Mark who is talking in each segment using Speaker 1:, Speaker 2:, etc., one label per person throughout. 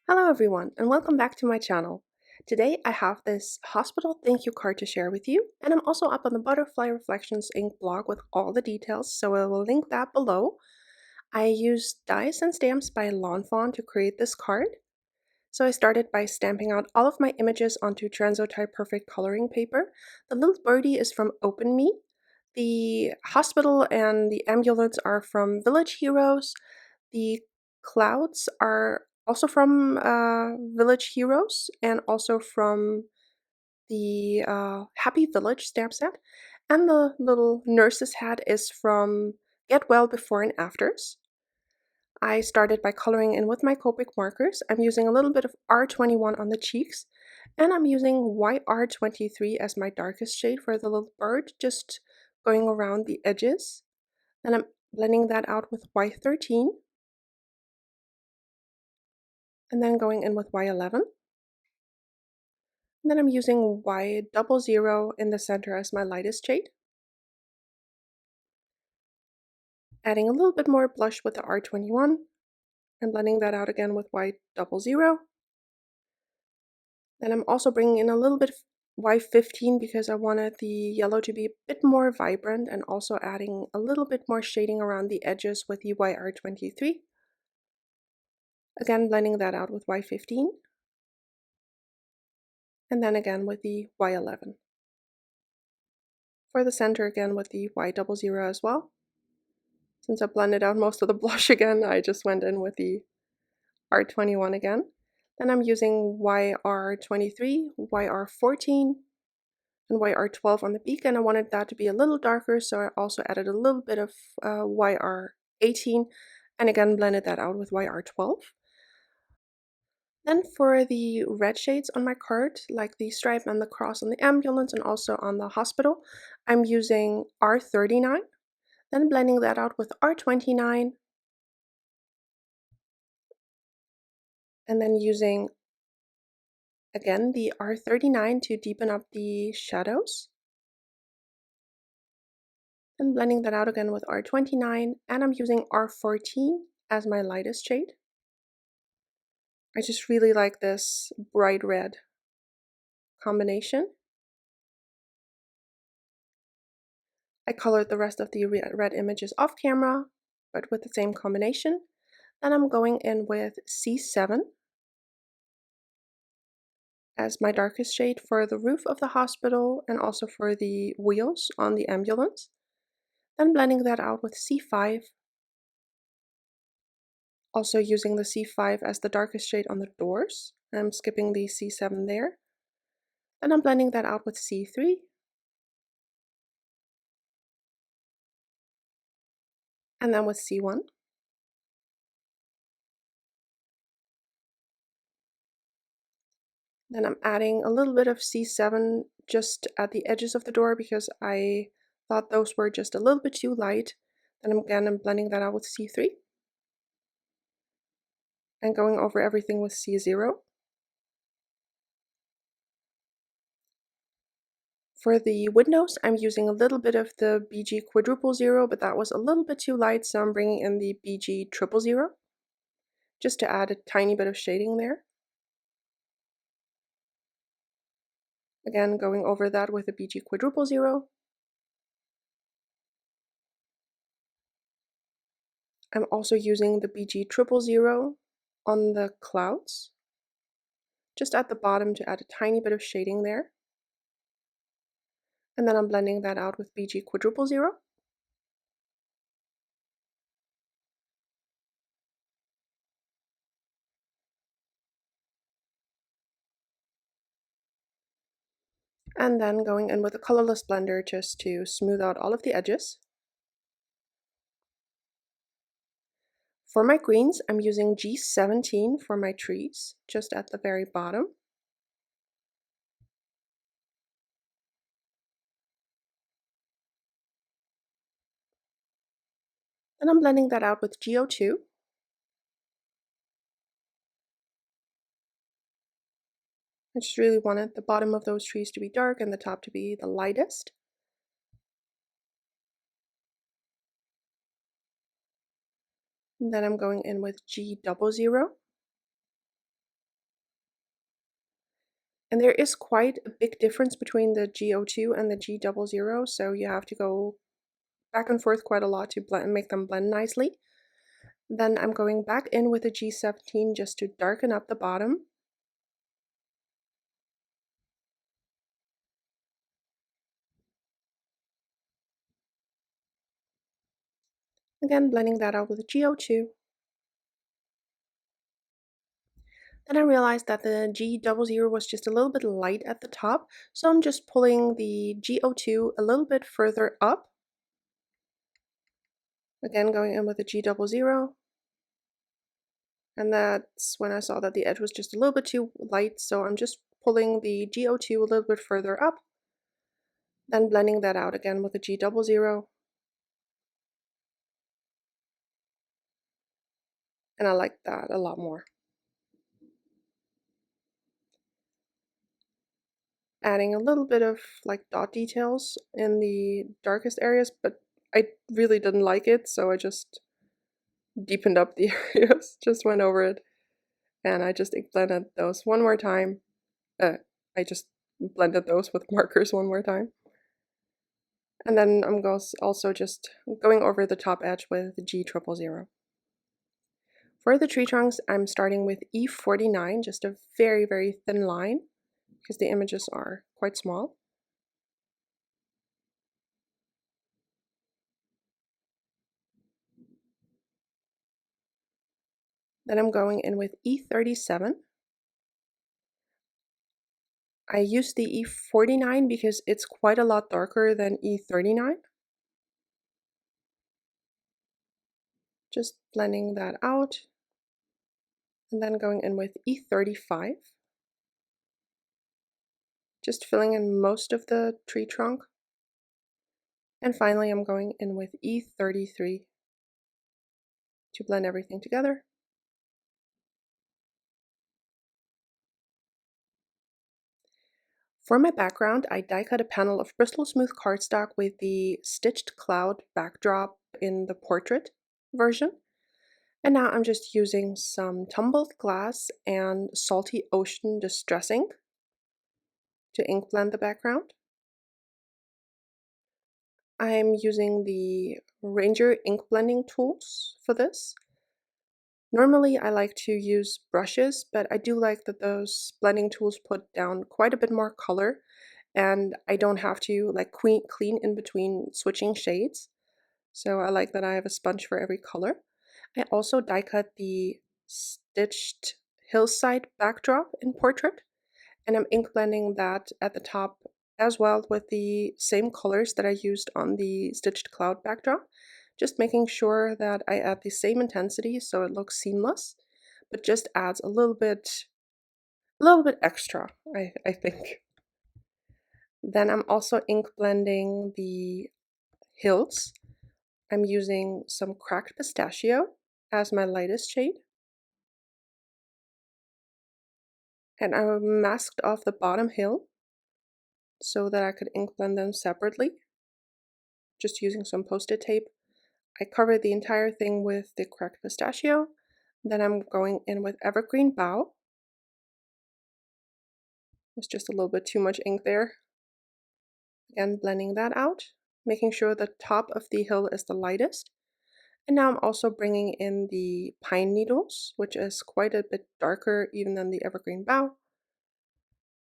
Speaker 1: Hello everyone, and welcome back to my channel. Today I have this hospital thank you card to share with you, and I'm also up on the Butterfly Reflections ink blog with all the details, so I will link that below. I used dies and stamps by Fawn to create this card. So I started by stamping out all of my images onto Transotype Perfect coloring paper. The little birdie is from Open Me. The hospital and the ambulance are from Village Heroes. The clouds are also from Village Heroes and also from the Happy Village stamp set. And the little nurse's hat is from Get Well Before and Afters. I started by coloring in with my Copic markers. I'm using a little bit of R21 on the cheeks, and I'm using YR23 as my darkest shade for the little bird, just going around the edges. Then I'm blending that out with Y13, and then going in with Y11. And then I'm using Y00 in the center as my lightest shade. Adding a little bit more blush with the R21, and blending that out again with Y00. Then I'm also bringing in a little bit of Y15 because I wanted the yellow to be a bit more vibrant, and also adding a little bit more shading around the edges with the YR23. Again, blending that out with Y15. And then again with the Y11. For the center again with the Y00 as well. Since I blended out most of the blush again, I just went in with the R21 again. Then I'm using YR23, YR14, and YR12 on the beak, and I wanted that to be a little darker, so I also added a little bit of YR18, and again blended that out with YR12. Then for the red shades on my card, like the stripe and the cross on the ambulance and also on the hospital, I'm using R39, then blending that out with R29, and then using again the R39 to deepen up the shadows. And blending that out again with R29, and I'm using R14 as my lightest shade. I just really like this bright red combination. I colored the rest of the red images off camera, but with the same combination. Then I'm going in with C7 as my darkest shade for the roof of the hospital and also for the wheels on the ambulance. Then blending that out with C5. Also using the C5 as the darkest shade on the doors. I'm skipping the C7 there. Then I'm blending that out with C3. And then with C1. Then I'm adding a little bit of C7 just at the edges of the door because I thought those were just a little bit too light. Then again, I'm blending that out with C3. And going over everything with C0. For the windows, I'm using a little bit of the BG quadruple zero, but that was a little bit too light, so I'm bringing in the BG triple zero, just to add a tiny bit of shading there. Again, going over that with the BG quadruple zero. I'm also using the BG triple zero on the clouds, just at the bottom to add a tiny bit of shading there. And then I'm blending that out with BG quadruple zero. And then going in with a colorless blender just to smooth out all of the edges. For my greens, I'm using G17 for my trees, just at the very bottom. And I'm blending that out with G02. I just really wanted the bottom of those trees to be dark and the top to be the lightest. And then I'm going in with G00. And there is quite a big difference between the G02 and the G00, so you have to go back and forth quite a lot to make them blend nicely. Then I'm going back in with the G17 just to darken up the bottom. Again, blending that out with the G02. Then I realized that the G00 was just a little bit light at the top, so I'm just pulling the G02 a little bit further up. Again, going in with the G00. And that's when I saw that the edge was just a little bit too light, so I'm just pulling the G02 a little bit further up. Then blending that out again with the G00. And I like that a lot more. Adding a little bit of like dot details in the darkest areas, but I really didn't like it, so I just deepened up the areas, just went over it, and I just ink blended those one more time. I just blended those with markers one more time. And then I'm also just going over the top edge with the G000. For the tree trunks, I'm starting with E49, just a very, very thin line, because the images are quite small. Then I'm going in with E37. I use the E49 because it's quite a lot darker than E39. Just blending that out. And then going in with E35. Just filling in most of the tree trunk. And finally, I'm going in with E33 to blend everything together. For my background, I die cut a panel of Bristol Smooth cardstock with the stitched cloud backdrop in the portrait version. And now I'm just using some Tumbled glass and Salty Ocean Distress ink to ink blend the background. I'm using the Ranger ink blending tools for this. Normally I like to use brushes, but I do like that those blending tools put down quite a bit more color, and I don't have to like clean in between switching shades. So I like that I have a sponge for every color. I also die cut the stitched Hillside backdrop in portrait, and I'm ink blending that at the top as well with the same colors that I used on the stitched cloud backdrop, just making sure that I add the same intensity so it looks seamless, but just adds a little bit extra, I think. Then I'm also ink blending the hills. I'm using some cracked pistachio as my lightest shade. And I masked off the bottom hill so that I could ink blend them separately, just using some post-it tape. I covered the entire thing with the cracked pistachio. Then I'm going in with Evergreen Bough. There's just a little bit too much ink there. Again, blending that out, making sure the top of the hill is the lightest. And now I'm also bringing in the pine needles, which is quite a bit darker even than the Evergreen Bough.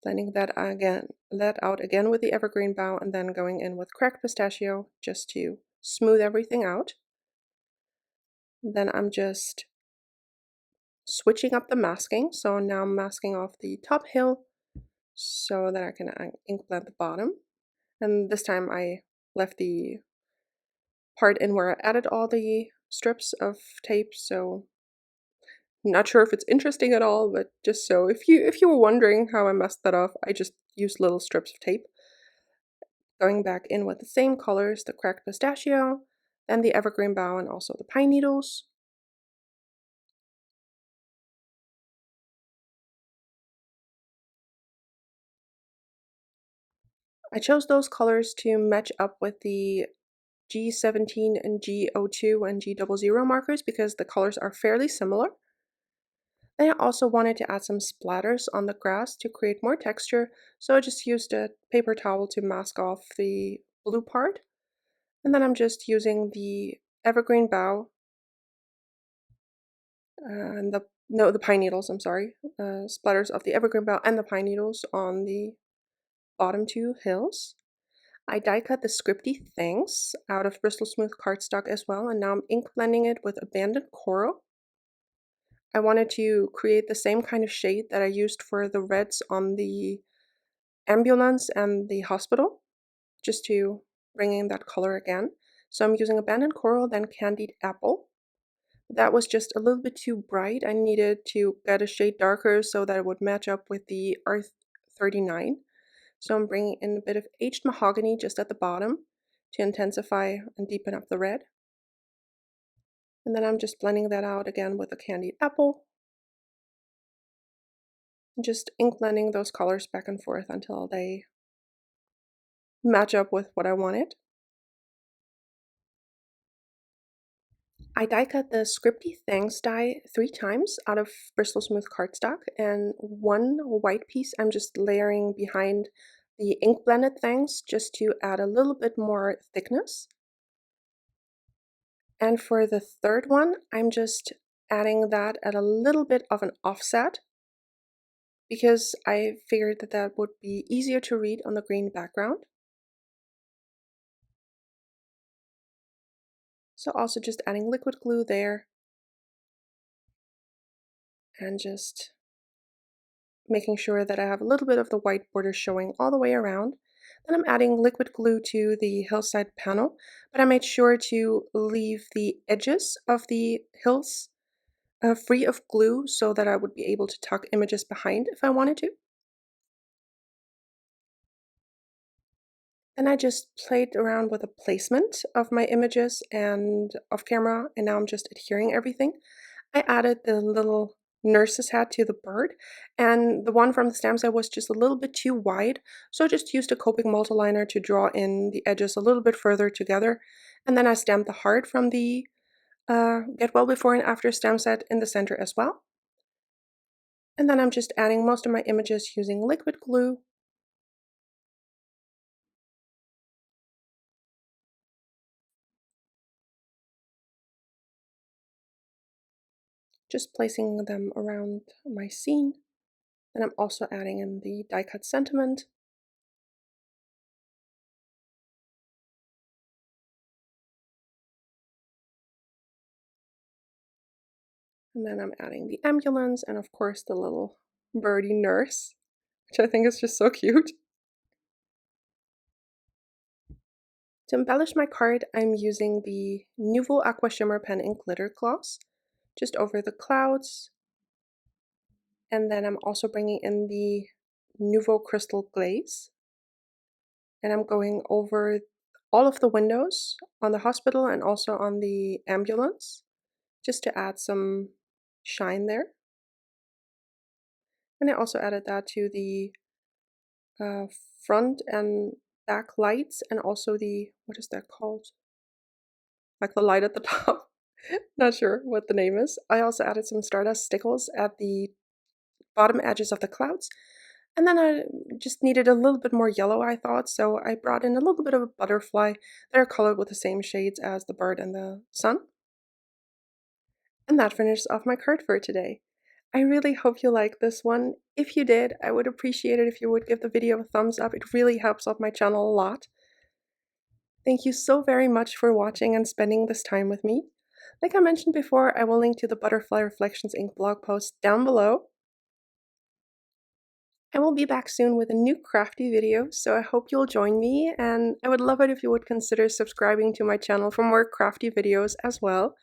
Speaker 1: Blending that out again with the Evergreen Bough, and then going in with cracked pistachio just to smooth everything out. Then I'm just switching up the masking. So now I'm masking off the top hill so that I can ink blend the bottom. And this time I left the part in where I added all the strips of tape, so I'm not sure if it's interesting at all, but just so if you were wondering how I messed that up, I just used little strips of tape. Going back in with the same colors, the cracked pistachio, then the Evergreen Bough, and also the pine needles. I chose those colors to match up with the G17 and G02 and G00 markers because the colors are fairly similar. Then I also wanted to add some splatters on the grass to create more texture, so I just used a paper towel to mask off the blue part. And then I'm just using the evergreen bough and the pine needles, I'm sorry, splatters of the evergreen bough and the pine needles on the bottom two hills. I die cut the Scripty things out of Bristol Smooth cardstock as well, and now I'm ink blending it with abandoned coral. I wanted to create the same kind of shade that I used for the reds on the ambulance and the hospital, just to bring in that color again. So I'm using abandoned coral, then candied apple. That was just a little bit too bright. I needed to get a shade darker so that it would match up with the R39. So I'm bringing in a bit of aged mahogany just at the bottom to intensify and deepen up the red. And then I'm just blending that out again with a candied apple. Just ink blending those colors back and forth until they match up with what I wanted. I die cut the Scripty Thanks die 3 times out of Bristol Smooth cardstock, and one white piece I'm just layering behind the ink blended Thanks just to add a little bit more thickness. And for the third one, I'm just adding that at a little bit of an offset because I figured that that would be easier to read on the green background. So also just adding liquid glue there and just making sure that I have a little bit of the white border showing all the way around. Then I'm adding liquid glue to the Hillside panel, but I made sure to leave the edges of the hills free of glue so that I would be able to tuck images behind if I wanted to. Then I just played around with the placement of my images and off camera, and now I'm just adhering everything. I added the little nurse's hat to the bird, and the one from the stamp set was just a little bit too wide, so I just used a Copic multiliner to draw in the edges a little bit further together, and then I stamped the heart from the Get Well Before and After stamp set in the center as well. And then I'm just adding most of my images using liquid glue. Just placing them around my scene. And I'm also adding in the die cut sentiment. And then I'm adding the ambulance and of course the little birdie nurse, which I think is just so cute. To embellish my card, I'm using the Nuvo Aqua Shimmer Pen in Glitter Gloss, just over the clouds. And then I'm also bringing in the Nuvo Crystal Glaze. And I'm going over all of the windows on the hospital and also on the ambulance, just to add some shine there. And I also added that to the front and back lights, and also the, what is that called? Like the light at the top. Not sure what the name is. I also added some stardust stickles at the bottom edges of the clouds. And then I just needed a little bit more yellow, I thought, so I brought in a little bit of a butterfly that are colored with the same shades as the bird and the sun. And that finishes off my card for today. I really hope you liked this one. If you did, I would appreciate it if you would give the video a thumbs up. It really helps out my channel a lot. Thank you so very much for watching and spending this time with me. Like I mentioned before, I will link to the Butterfly Reflections Ink blog post down below. I will be back soon with a new crafty video, so I hope you'll join me, and I would love it if you would consider subscribing to my channel for more crafty videos as well.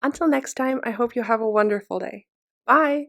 Speaker 1: Until next time, I hope you have a wonderful day. Bye!